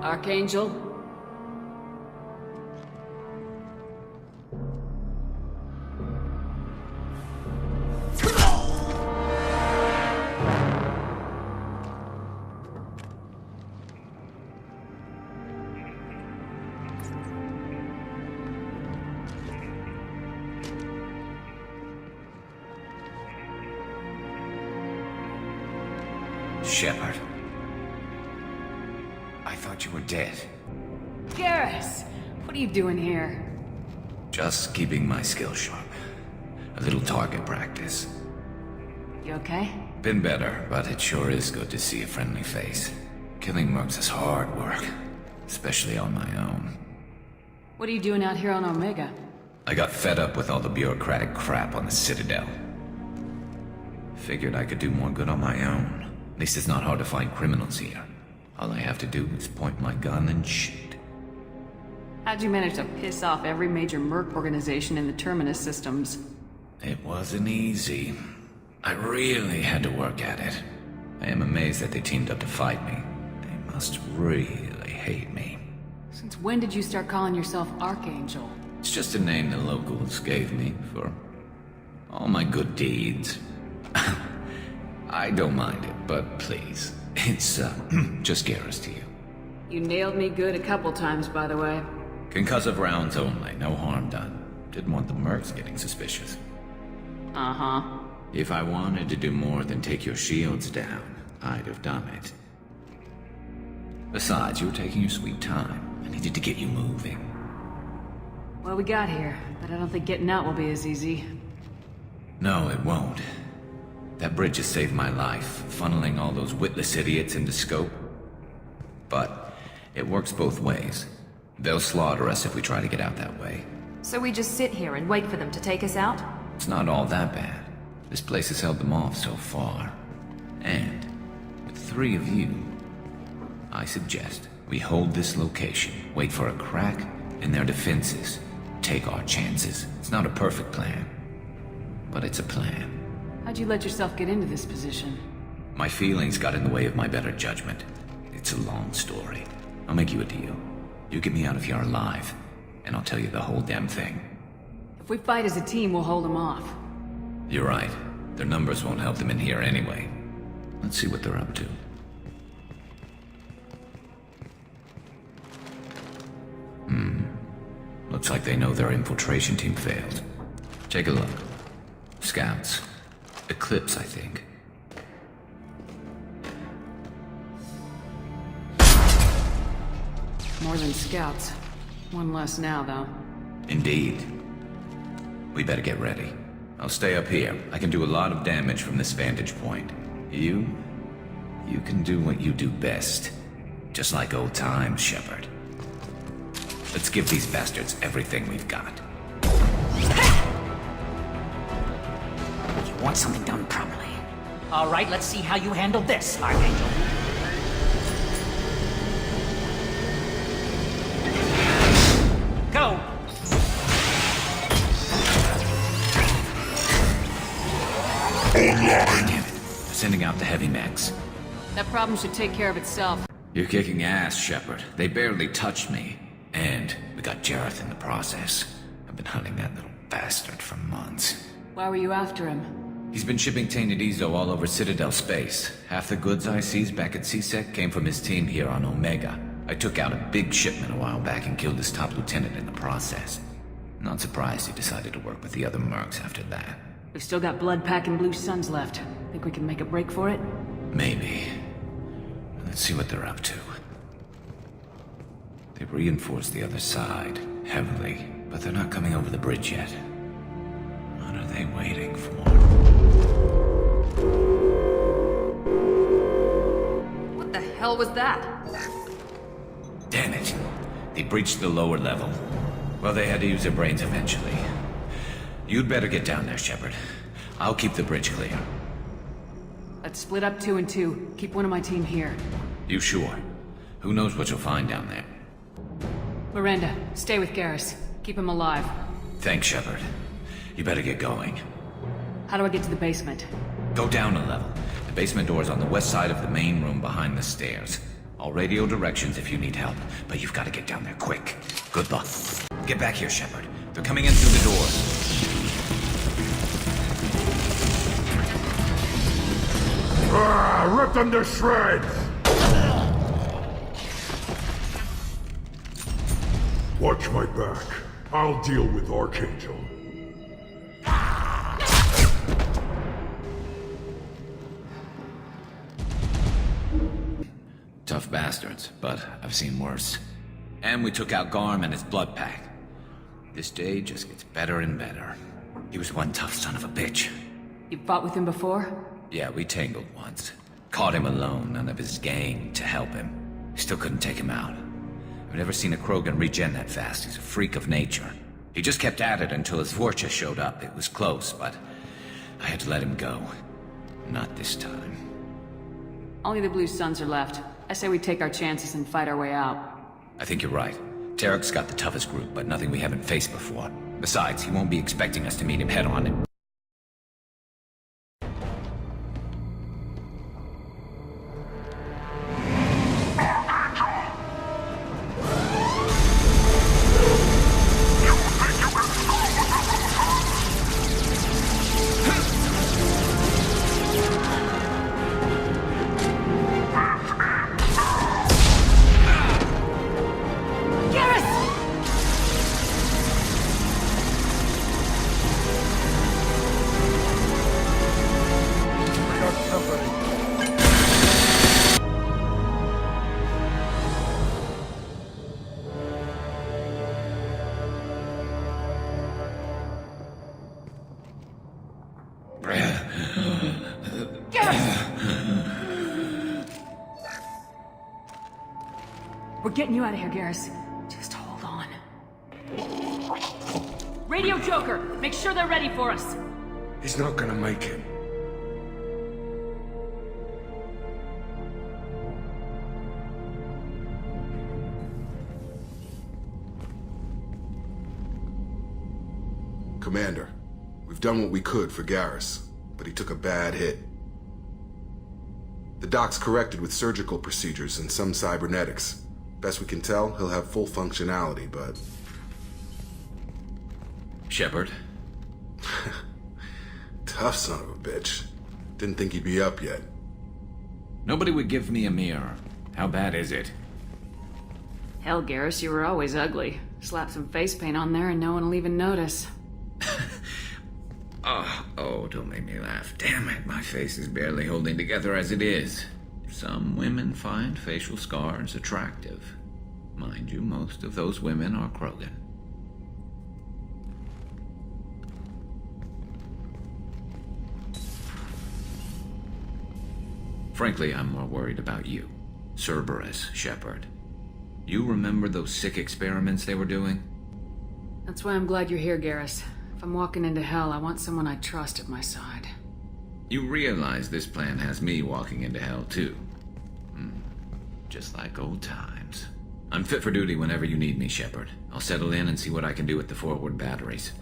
Archangel? Shepard. I thought you were dead. Garrus! What are you doing here? Just keeping my skill sharp. A little target practice. You okay? Been better, but it sure is good to see a friendly face. Killing mercs is hard work, especially on my own. What are you doing out here on Omega? I got fed up with all the bureaucratic crap on the Citadel. Figured I could do more good on my own. At least it's not hard to find criminals here. All I have to do is point my gun and shoot. How'd you manage to piss off every major merc organization in the Terminus systems? It wasn't easy. I really had to work at it. I am amazed that they teamed up to fight me. They must really hate me. Since when did you start calling yourself Archangel? It's just a name the locals gave me for all my good deeds. I don't mind it, but please, it's just Garrus to you. You nailed me good a couple times, by the way. Concussive rounds only, no harm done. Didn't want the mercs getting suspicious. Uh-huh. If I wanted to do more than take your shields down, I'd have done it. Besides, you were taking your sweet time. I needed to get you moving. Well, we got here, but I don't think getting out will be as easy. No, it won't. That bridge has saved my life, funneling all those witless idiots into scope. But it works both ways. They'll slaughter us if we try to get out that way. So we just sit here and wait for them to take us out? It's not all that bad. This place has held them off so far. And with 3 of you, I suggest we hold this location, wait for a crack in their defenses, take our chances. It's not a perfect plan, but it's a plan. How'd you let yourself get into this position? My feelings got in the way of my better judgment. It's a long story. I'll make you a deal. You get me out of here alive, and I'll tell you the whole damn thing. If we fight as a team, we'll hold them off. You're right. Their numbers won't help them in here anyway. Let's see what they're up to. Looks like they know their infiltration team failed. Take a look. Scouts. Eclipse, I think. More than scouts. One less now, though. Indeed. We better get ready. I'll stay up here. I can do a lot of damage from this vantage point. You can do what you do best. Just like old times, Shepard. Let's give these bastards everything we've got. You want something done properly. All right, let's see how you handle this, Archangel. Go! Damn it. They're sending out the heavy mechs. That problem should take care of itself. You're kicking ass, Shepard. They barely touched me. And we got Jareth in the process. I've been hunting that little bastard for months. Why were you after him? He's been shipping tainted Ezo all over Citadel space. Half the goods I seized back at CSEC came from his team here on Omega. I took out a big shipment a while back and killed his top lieutenant in the process. Not surprised he decided to work with the other mercs after that. We've still got blood pack and blue suns left. Think we can make a break for it? Maybe. Let's see what they're up to. They've reinforced the other side, heavily, but they're not coming over the bridge yet. What are they waiting for? What the hell was that? Damn it. They breached the lower level. Well, they had to use their brains eventually. You'd better get down there, Shepard. I'll keep the bridge clear. Let's split up 2 and 2. Keep one of my team here. You sure? Who knows what you'll find down there? Miranda, stay with Garrus. Keep him alive. Thanks, Shepard. You better get going. How do I get to the basement? Go down a level. The basement door's on the west side of the main room behind the stairs. I'll radio directions if you need help, but you've got to get down there quick. Good luck. Get back here, Shepard. They're coming in through the doors. Rip them to shreds! Watch my back. I'll deal with Archangel. Tough bastards, but I've seen worse. And we took out Garm and his blood pack. This day just gets better and better. He was one tough son of a bitch. You fought with him before? Yeah, we tangled once. Caught him alone, none of his gang to help him. Still couldn't take him out. I've never seen a Krogan regen that fast. He's a freak of nature. He just kept at it until his Vorcha showed up. It was close, but I had to let him go. Not this time. Only the Blue Suns are left. I say we take our chances and fight our way out. I think you're right. Tarek's got the toughest group, but nothing we haven't faced before. Besides, he won't be expecting us to meet him head-on. We're getting you out of here, Garrus. Just hold on. Radio Joker! Make sure they're ready for us! He's not gonna make it. Commander, we've done what we could for Garrus, but he took a bad hit. The doc's corrected with surgical procedures and some cybernetics. Best we can tell, he'll have full functionality, but... Shepard? Tough son of a bitch. Didn't think he'd be up yet. Nobody would give me a mirror. How bad is it? Hell, Garrus, you were always ugly. Slap some face paint on there and no one will even notice. Oh, don't make me laugh. Damn it, my face is barely holding together as it is. Some women find facial scars attractive. Mind you, most of those women are Krogan. Frankly, I'm more worried about you. Cerberus, Shepard. You remember those sick experiments they were doing? That's why I'm glad you're here, Garrus. If I'm walking into hell, I want someone I trust at my side. You realize this plan has me walking into hell, too. Just like old times. I'm fit for duty whenever you need me, Shepard. I'll settle in and see what I can do with the forward batteries.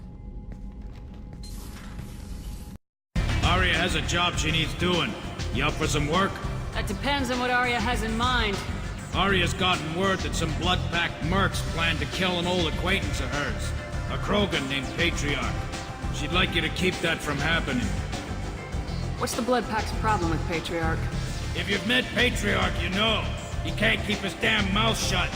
Aria has a job she needs doing. You up for some work? That depends on what Arya has in mind. Aria's gotten word that some blood-packed mercs plan to kill an old acquaintance of hers. A Krogan named Patriarch. She'd like you to keep that from happening. What's the Blood Pack's problem with Patriarch? If you've met Patriarch, you know. He can't keep his damn mouth shut.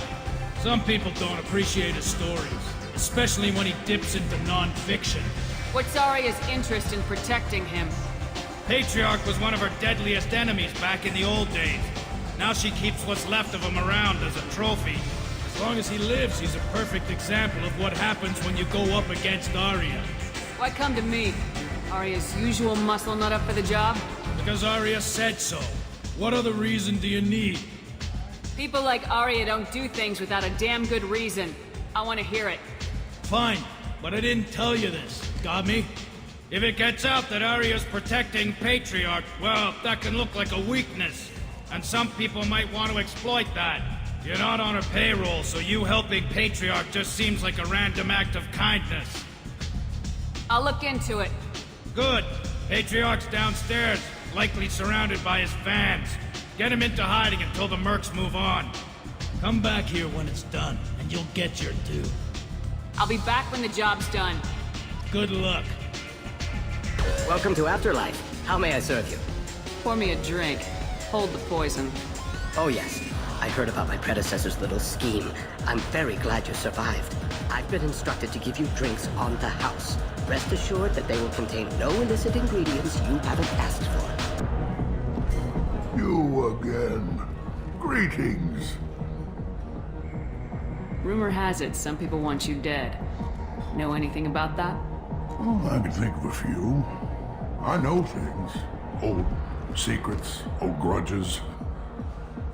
Some people don't appreciate his stories, especially when he dips into non-fiction. What's Arya's interest in protecting him? Patriarch was one of her deadliest enemies back in the old days. Now she keeps what's left of him around as a trophy. As long as he lives, he's a perfect example of what happens when you go up against Arya. Why come to me? Arya's usual muscle not up for the job? Because Arya said so. What other reason do you need? People like Arya don't do things without a damn good reason. I want to hear it. Fine, but I didn't tell you this. Got me? If it gets out that Arya's protecting Patriarch, well, that can look like a weakness. And some people might want to exploit that. You're not on her payroll, so you helping Patriarch just seems like a random act of kindness. I'll look into it. Good. Patriarch's downstairs, likely surrounded by his fans. Get him into hiding until the mercs move on. Come back here when it's done, and you'll get your due. I'll be back when the job's done. Good luck. Welcome to Afterlife. How may I serve you? Pour me a drink. Hold the poison. Oh yes, I heard about my predecessor's little scheme. I'm very glad you survived. I've been instructed to give you drinks on the house. Rest assured that they will contain no illicit ingredients you haven't asked for. You again. Greetings. Rumor has it some people want you dead. Know anything about that? Oh, I can think of a few. I know things. Old secrets, old grudges.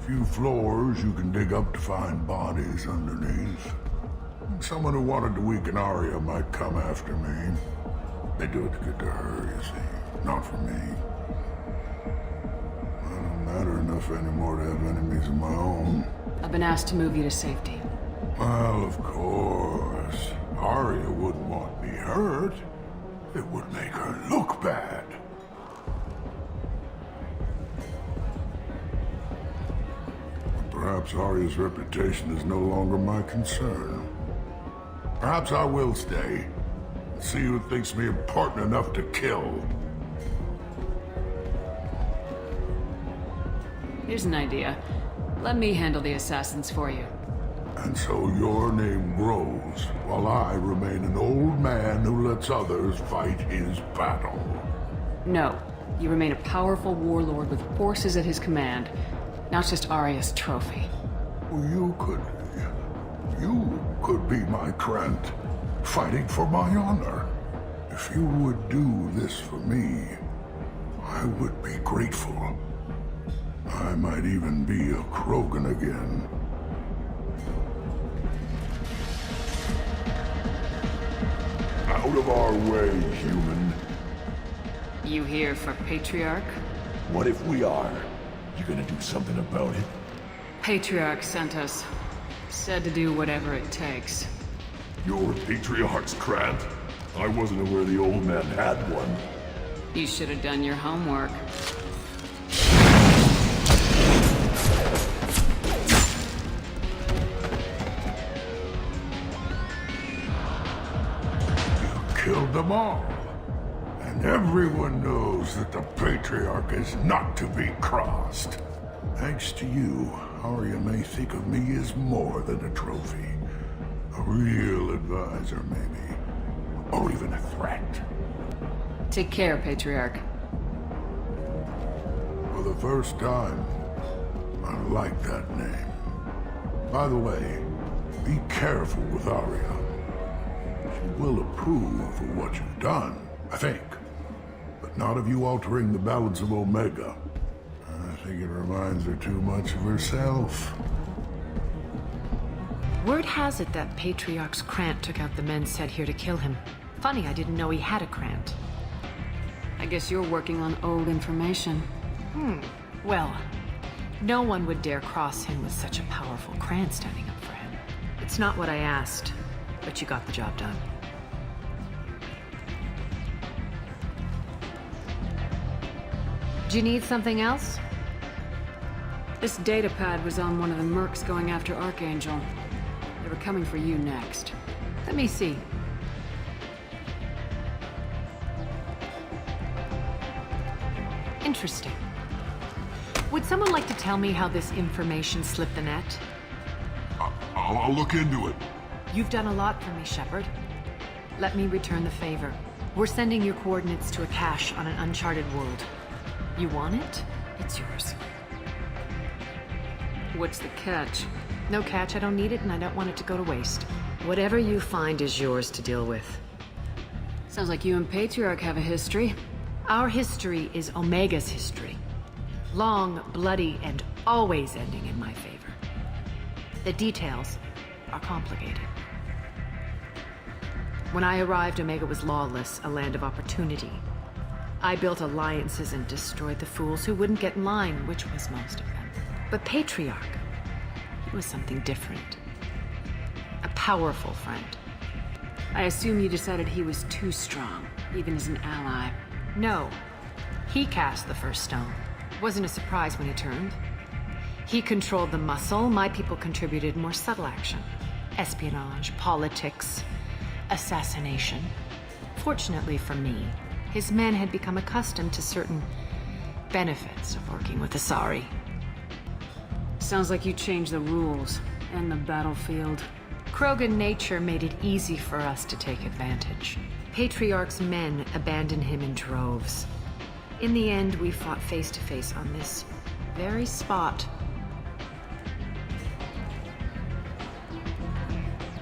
Few floors you can dig up to find bodies underneath. Someone who wanted to weaken Arya might come after me. They do it to get to her, you see. Not for me. I don't matter enough anymore to have enemies of my own. I've been asked to move you to safety. Well, of course. Arya wouldn't want me hurt. It would make her look bad. But perhaps Arya's reputation is no longer my concern. Perhaps I will stay. And see who thinks me important enough to kill. Here's an idea. Let me handle the assassins for you. And so your name grows, while I remain an old man who lets others fight his battle. No. You remain a powerful warlord with forces at his command. Not just Arya's trophy. Well, you could be my Trent, fighting for my honor. If you would do this for me, I would be grateful. I might even be a Krogan again. Out of our way, human. You here for Patriarch? What if we are? You gonna do something about it? Patriarch sent us. Said to do whatever it takes. You're Patriarch's Krant? I wasn't aware the old man had one. You should have done your homework. Killed them all. And everyone knows that the Patriarch is not to be crossed. Thanks to you, Arya may think of me as more than a trophy. A real advisor, maybe. Or even a threat. Take care, Patriarch. For the first time, I like that name. By the way, be careful with Arya. She will approve of what you've done, I think. But not of you altering the balance of Omega. I think it reminds her too much of herself. Word has it that Patriarch's Krant took out the men sent here to kill him. Funny, I didn't know he had a Krant. I guess you're working on old information. Well, no one would dare cross him with such a powerful Krant standing up for him. It's not what I asked, but you got the job done. Do you need something else? This datapad was on one of the mercs going after Archangel. They were coming for you next. Let me see. Interesting. Would someone like to tell me how this information slipped the net? I'll look into it. You've done a lot for me, Shepard. Let me return the favor. We're sending your coordinates to a cache on an uncharted world. You want it? It's yours. What's the catch? No catch, I don't need it, and I don't want it to go to waste. Whatever you find is yours to deal with. Sounds like you and Patriarch have a history. Our history is Omega's history. Long, bloody, and always ending in my favor. The details are complicated. When I arrived, Omega was lawless, a land of opportunity. I built alliances and destroyed the fools who wouldn't get in line, which was most of them. But Patriarch, he was something different. A powerful friend. I assume you decided he was too strong, even as an ally. No, he cast the first stone. Wasn't a surprise when he turned. He controlled the muscle, my people contributed more subtle action. Espionage, politics, assassination. Fortunately for me, his men had become accustomed to certain benefits of working with Asari. Sounds like you changed the rules and the battlefield. Krogan nature made it easy for us to take advantage. Patriarch's men abandoned him in droves. In the end, we fought face to face on this very spot.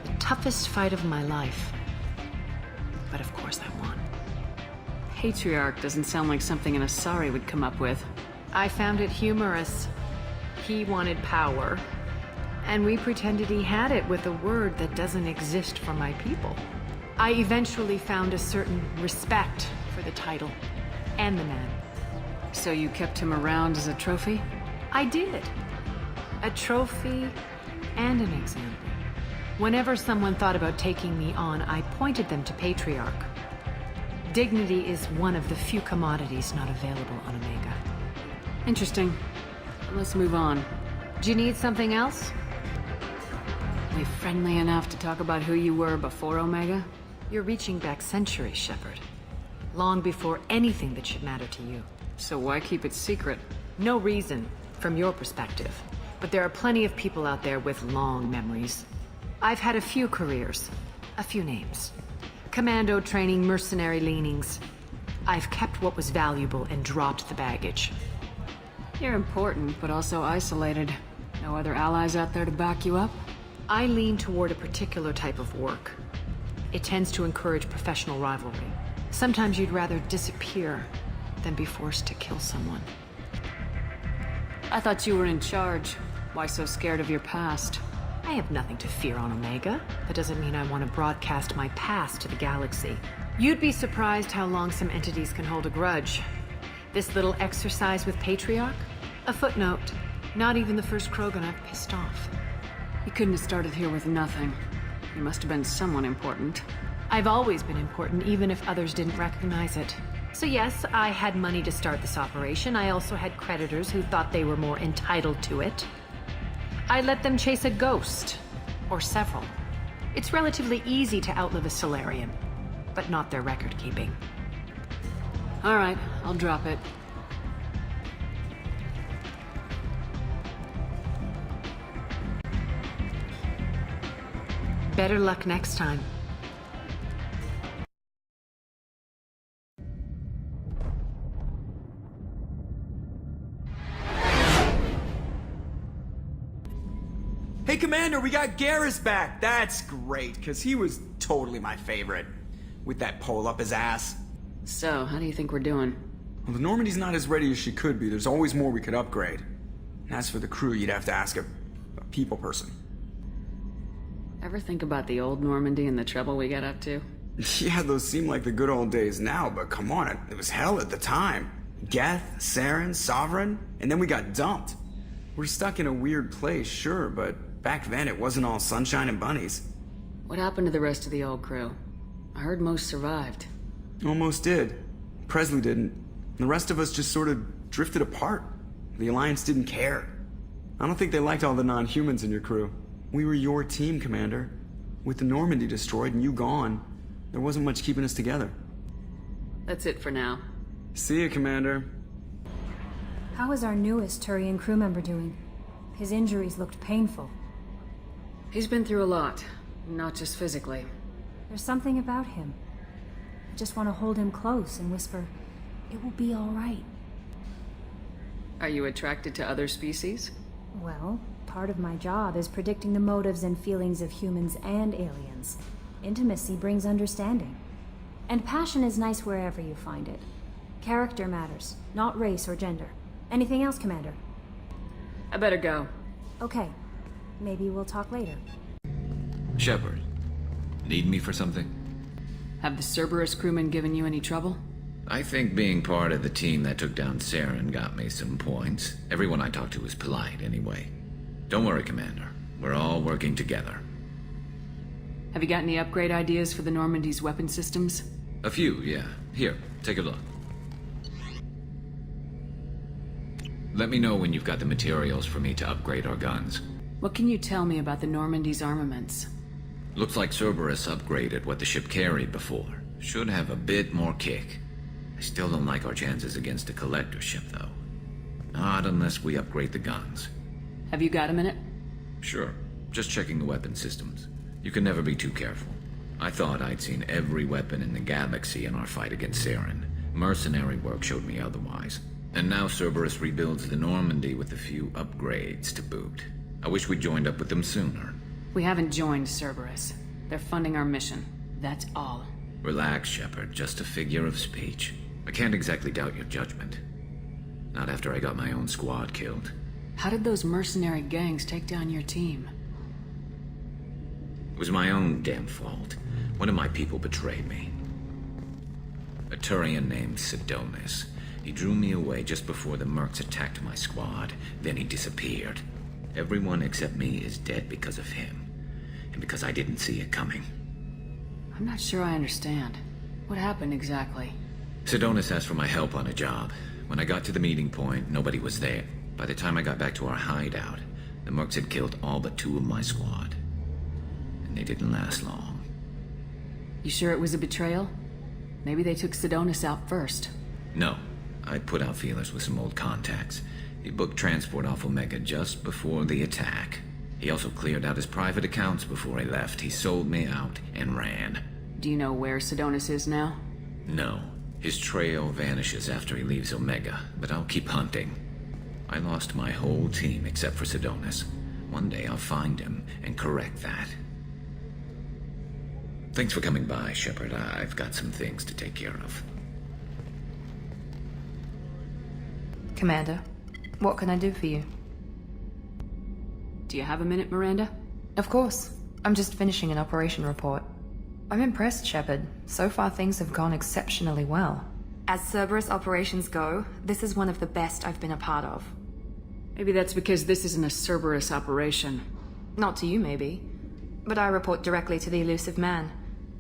The toughest fight of my life. But of course I won. Patriarch doesn't sound like something an Asari would come up with. I found it humorous. He wanted power, and we pretended he had it with a word that doesn't exist for my people. I eventually found a certain respect for the title and the man. So you kept him around as a trophy? I did. A trophy and an example. Whenever someone thought about taking me on, I pointed them to Patriarch. Dignity is one of the few commodities not available on Omega. Interesting. Let's move on. Do you need something else? Are you friendly enough to talk about who you were before Omega? You're reaching back centuries, Shepard. Long before anything that should matter to you. So why keep it secret? No reason, from your perspective. But there are plenty of people out there with long memories. I've had a few careers, a few names. Commando training, mercenary leanings. I've kept what was valuable and dropped the baggage. You're important, but also isolated. No other allies out there to back you up? I lean toward a particular type of work. It tends to encourage professional rivalry. Sometimes you'd rather disappear than be forced to kill someone. I thought you were in charge. Why so scared of your past? I have nothing to fear on Omega. That doesn't mean I want to broadcast my past to the galaxy. You'd be surprised how long some entities can hold a grudge. This little exercise with Patriarch? A footnote. Not even the first Krogan I've pissed off. You couldn't have started here with nothing. You must have been someone important. I've always been important, even if others didn't recognize it. So yes, I had money to start this operation. I also had creditors who thought they were more entitled to it. I let them chase a ghost, or several. It's relatively easy to outlive a Solarian, but not their record-keeping. All right, I'll drop it. Better luck next time. Hey, Commander, we got Garrus back. That's great, because he was totally my favorite. With that pole up his ass. So, how do you think we're doing? Well, the Normandy's not as ready as she could be. There's always more we could upgrade. And as for the crew, you'd have to ask a people person. Ever think about the old Normandy and the trouble we got up to? Yeah, those seem like the good old days now, but come on, it was hell at the time. Geth, Saren, Sovereign, and then we got dumped. We're stuck in a weird place, sure, but back then it wasn't all sunshine and bunnies. What happened to the rest of the old crew? I heard most survived. Almost did. Presley didn't. The rest of us just sort of drifted apart. The Alliance didn't care. I don't think they liked all the non-humans in your crew. We were your team, Commander. With the Normandy destroyed and you gone, there wasn't much keeping us together. That's it for now. See you, Commander. How is our newest Turian crew member doing? His injuries looked painful. He's been through a lot, not just physically. There's something about him. I just want to hold him close and whisper, "It will be all right." Are you attracted to other species? Well, part of my job is predicting the motives and feelings of humans and aliens. Intimacy brings understanding. And passion is nice wherever you find it. Character matters, not race or gender. Anything else, Commander? I better go. Okay. Maybe we'll talk later. Shepard, need me for something? Have the Cerberus crewmen given you any trouble? I think being part of the team that took down Celyn got me some points. Everyone I talked to was polite anyway. Don't worry, Commander. We're all working together. Have you got any upgrade ideas for the Normandy's weapon systems? A few, yeah. Here, take a look. Let me know when you've got the materials for me to upgrade our guns. What can you tell me about the Normandy's armaments? Looks like Cerberus upgraded what the ship carried before. Should have a bit more kick. I still don't like our chances against a collector ship, though. Not unless we upgrade the guns. Have you got a minute? Sure. Just checking the weapon systems. You can never be too careful. I thought I'd seen every weapon in the galaxy in our fight against Celyn. Mercenary work showed me otherwise. And now Cerberus rebuilds the Normandy with a few upgrades to boot. I wish we'd joined up with them sooner. We haven't joined Cerberus. They're funding our mission. That's all. Relax, Shepard. Just a figure of speech. I can't exactly doubt your judgment. Not after I got my own squad killed. How did those mercenary gangs take down your team? It was my own damn fault. One of my people betrayed me. A Turian named Sedonis. He drew me away just before the mercs attacked my squad. Then he disappeared. Everyone except me is dead because of him. And because I didn't see it coming. I'm not sure I understand. What happened exactly? Sedonis asked for my help on a job. When I got to the meeting point, nobody was there. By the time I got back to our hideout, the mercs had killed all but 2 of my squad. And they didn't last long. You sure it was a betrayal? Maybe they took Sedonis out first. No. I'd put out feelers with some old contacts. He booked transport off Omega just before the attack. He also cleared out his private accounts before he left. He sold me out and ran. Do you know where Sedonis is now? No. His trail vanishes after he leaves Omega, but I'll keep hunting. I lost my whole team except for Sedonis. One day I'll find him and correct that. Thanks for coming by, Shepard. I've got some things to take care of. Commander, what can I do for you? Do you have a minute, Miranda? Of course. I'm just finishing an operation report. I'm impressed, Shepard. So far things have gone exceptionally well. As Cerberus operations go, this is one of the best I've been a part of. Maybe that's because this isn't a Cerberus operation. Not to you, maybe. But I report directly to the elusive man.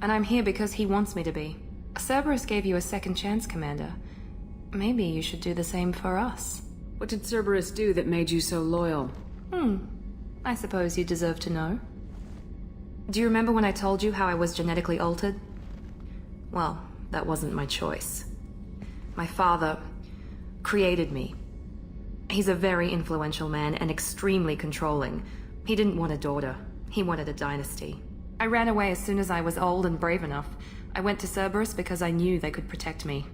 And I'm here because he wants me to be. Cerberus gave you a second chance, Commander. Maybe you should do the same for us. What did Cerberus do that made you so loyal? I suppose you deserve to know. Do you remember when I told you how I was genetically altered? Well, that wasn't my choice. My father created me. He's a very influential man and extremely controlling. He didn't want a daughter. He wanted a dynasty. I ran away as soon as I was old and brave enough. I went to Cerberus because I knew they could protect me.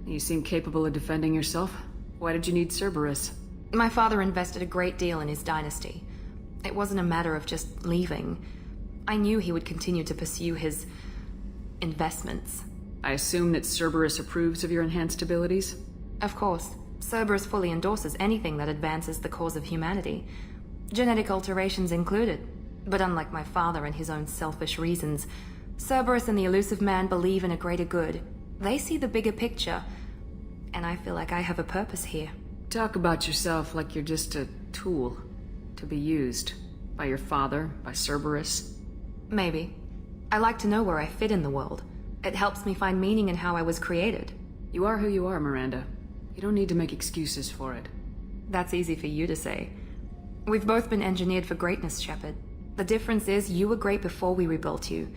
You seem capable of defending yourself. Why did you need Cerberus? My father invested a great deal in his dynasty. It wasn't a matter of just leaving. I knew he would continue to pursue his investments. I assume that Cerberus approves of your enhanced abilities? Of course. Cerberus fully endorses anything that advances the cause of humanity. Genetic alterations included. But unlike my father and his own selfish reasons, Cerberus and the elusive man believe in a greater good. They see the bigger picture, and I feel like I have a purpose here. Talk about yourself like you're just a tool to be used by your father, by Cerberus. Maybe. I like to know where I fit in the world. It helps me find meaning in how I was created. You are who you are, Miranda. You don't need to make excuses for it. That's easy for you to say. We've both been engineered for greatness, Shepard. The difference is you were great before we rebuilt you.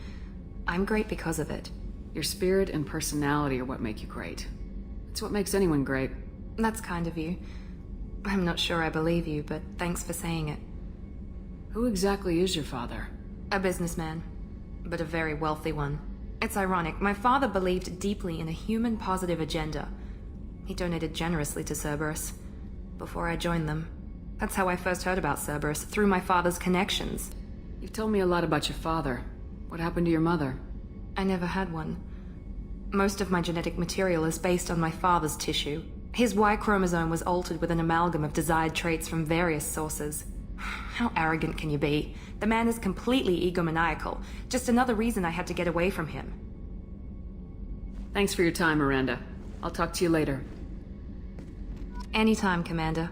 I'm great because of it. Your spirit and personality are what make you great. It's what makes anyone great. That's kind of you. I'm not sure I believe you, but thanks for saying it. Who exactly is your father? A businessman, but a very wealthy one. It's ironic. My father believed deeply in a human-positive agenda. He donated generously to Cerberus before I joined them. That's how I first heard about Cerberus, through my father's connections. You've told me a lot about your father. What happened to your mother? I never had one. Most of my genetic material is based on my father's tissue. His Y chromosome was altered with an amalgam of desired traits from various sources. How arrogant can you be? The man is completely egomaniacal. Just another reason I had to get away from him. Thanks for your time, Miranda. I'll talk to you later. Anytime, Commander.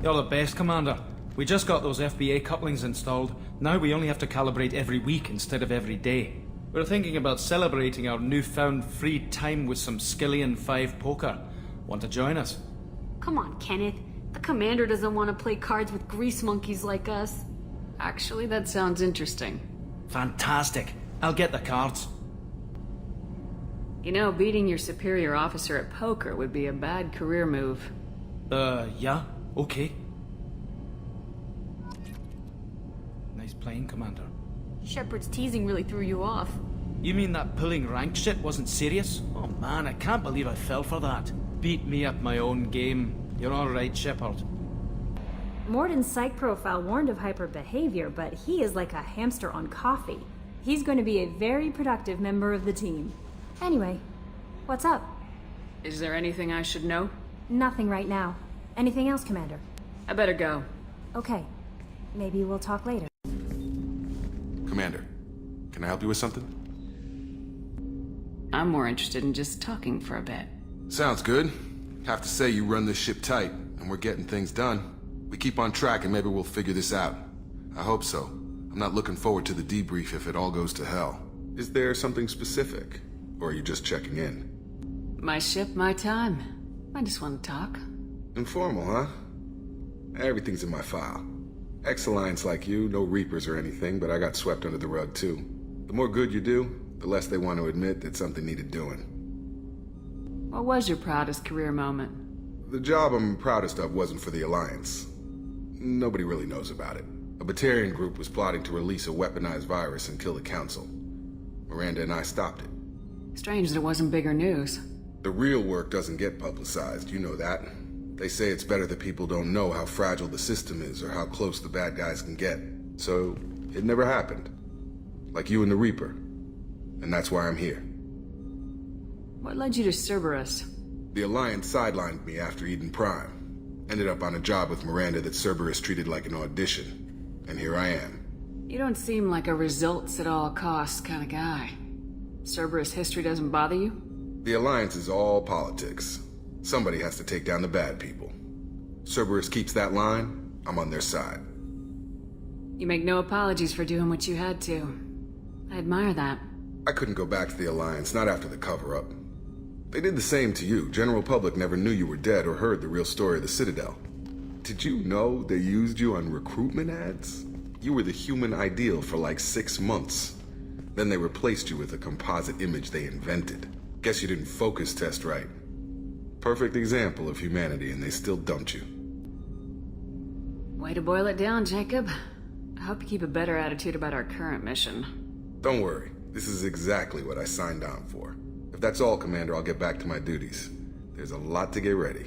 You're the best, Commander. We just got those FBA couplings installed. Now we only have to calibrate every week instead of every day. We're thinking about celebrating our newfound free time with some Celyn 5 poker. Want to join us? Come on, Kenneth. The commander doesn't want to play cards with grease monkeys like us. Actually, that sounds interesting. Fantastic. I'll get the cards. You know, beating your superior officer at poker would be a bad career move. Yeah, okay. Nice playing, Commander. Shepard's teasing really threw you off. You mean that pulling rank shit wasn't serious? Oh man, I can't believe I fell for that. Beat me at my own game. You're alright, Shepard. Morden's psych profile warned of hyper behavior, but he is like a hamster on coffee. He's going to be a very productive member of the team. Anyway, what's up? Is there anything I should know? Nothing right now. Anything else, Commander? I better go. Okay. Maybe we'll talk later. Commander, can I help you with something? I'm more interested in just talking for a bit. Sounds good. Have to say you run this ship tight, and we're getting things done. We keep on track and maybe we'll figure this out. I hope so. I'm not looking forward to the debrief if it all goes to hell. Is there something specific? Or are you just checking in? My ship, my time. I just want to talk. Informal, huh? Everything's in my file. Ex-Alliance like you, no Reapers or anything, but I got swept under the rug too. The more good you do, the less they want to admit that something needed doing. What was your proudest career moment? The job I'm proudest of wasn't for the Alliance. Nobody really knows about it. A Batarian group was plotting to release a weaponized virus and kill the Council. Miranda and I stopped it. Strange that it wasn't bigger news. The real work doesn't get publicized, you know that. They say it's better that people don't know how fragile the system is or how close the bad guys can get. So, it never happened. Like you and the Reaper. And that's why I'm here. What led you to Cerberus? The Alliance sidelined me after Eden Prime. Ended up on a job with Miranda that Cerberus treated like an audition. And here I am. You don't seem like a results at all costs kind of guy. Cerberus history doesn't bother you? The Alliance is all politics. Somebody has to take down the bad people. Cerberus keeps that line, I'm on their side. You make no apologies for doing what you had to. I admire that. I couldn't go back to the Alliance, not after the cover-up. They did the same to you. General public never knew you were dead or heard the real story of the Citadel. Did you know they used you on recruitment ads? You were the human ideal for like 6 months. Then they replaced you with a composite image they invented. Guess you didn't focus test right. Perfect example of humanity, and they still dumped you. Way to boil it down, Jacob. I hope you keep a better attitude about our current mission. Don't worry. This is exactly what I signed on for. If that's all, Commander, I'll get back to my duties. There's a lot to get ready.